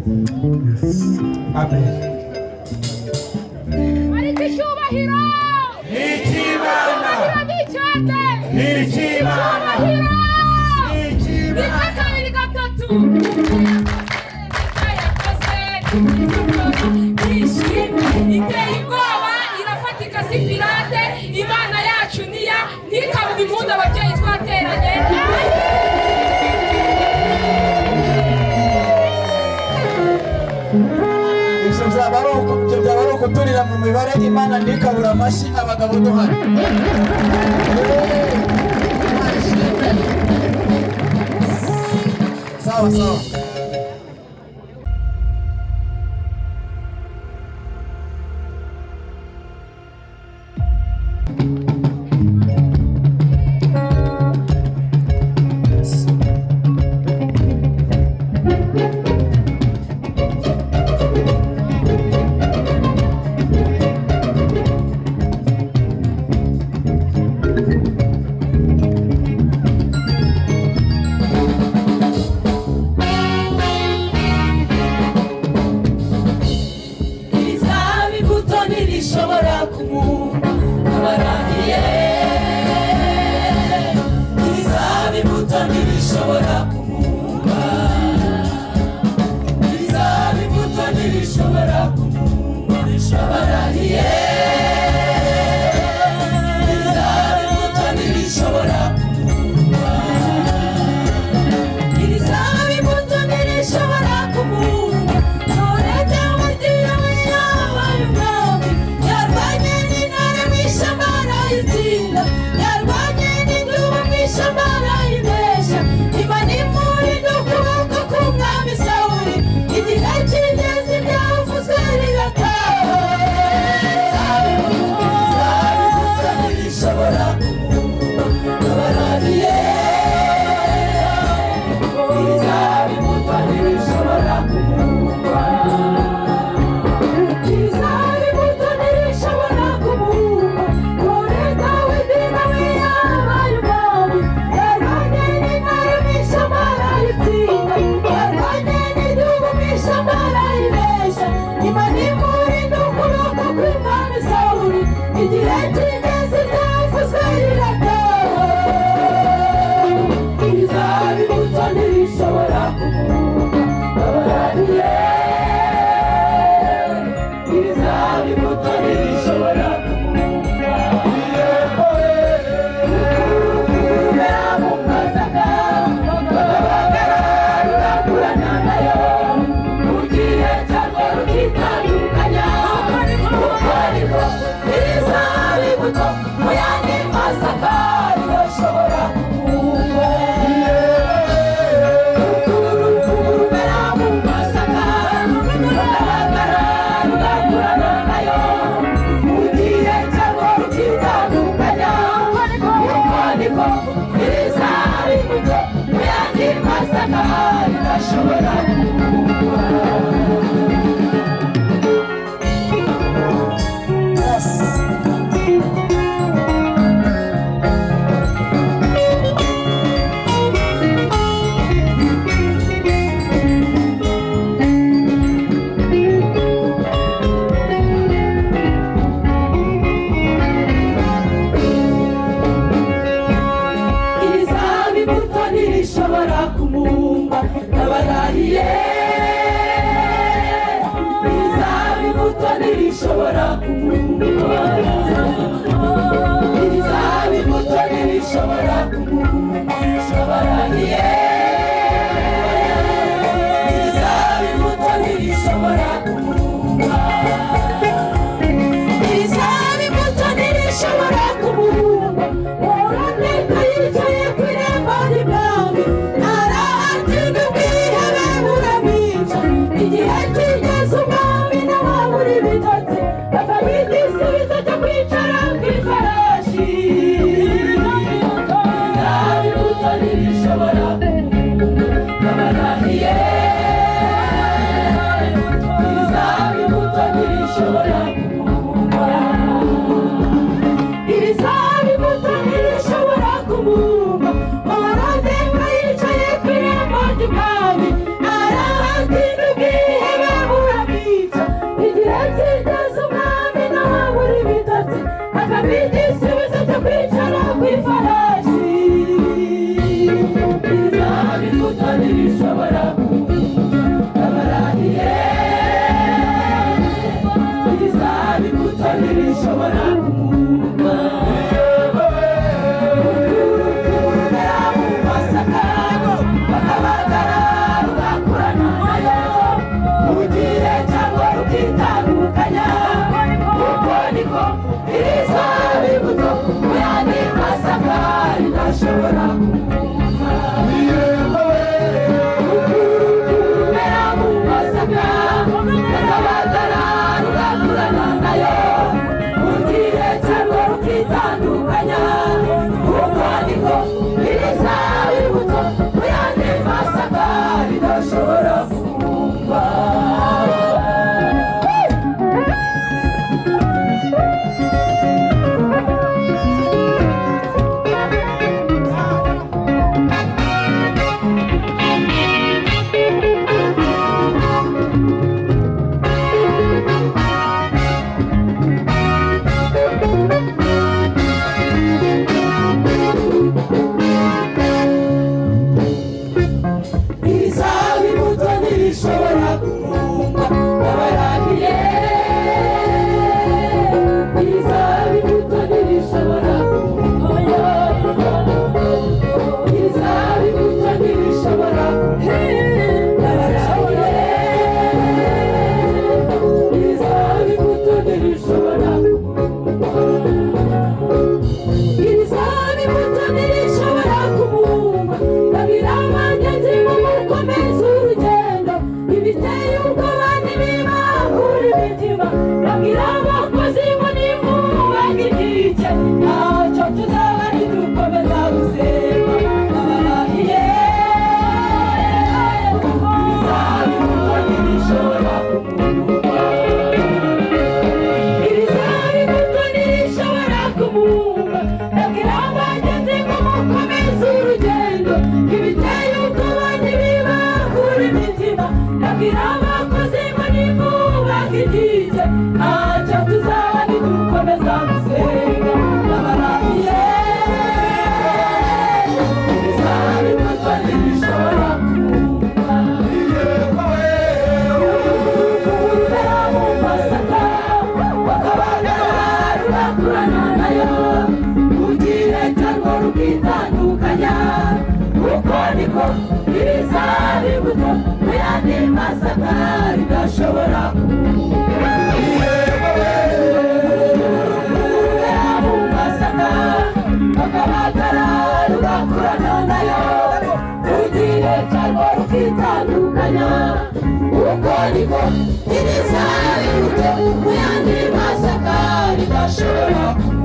Amen. Ariko icyubahiro ni icy'Imana, ni icyate, ni icy'Imana, icyubahiro ni icy'Imana. rimwe kabiri gatatu yishimye iteye ubwoba irafatika si pirate. Imana yacu niya ntikabuge impundu ababyeyi twateranye. Ibyo byaba ari ukuturira mu mibare. Imana ntikabura amashyi abagabo duhari. Sawa sawa. ibiteye ubwoba ntibibangura imitima babwira abakozi ngo nimwubake inkike ntacyo tuzaba nidukomeza gusenga abarahiye bizaba imbuto ntibishobora kumumba ibizaba imbuto ntibishobora kumumba babwira abagenzi ngo mukomeze urugendo ibiteye ubwoba ntibibangura imitima babwira abakozi ngo nimwubake inkike ntacyo tuzaba nidukomeza gusenga abarahiye bizaba imbuto ntibishobora kumumba kubera mu masaka bakabagara rubakurana nayo rugiye cyangwa rukitandukanya kuko niko ibizaba imbuto mu yandi masaka ridashobora kumumba kubera mu masaka bakabagara rubakurana nayo rugiye cyangwa rukitandukanya kuko niko ibizaba imbuto mu yandi masaka ridashobora kumumba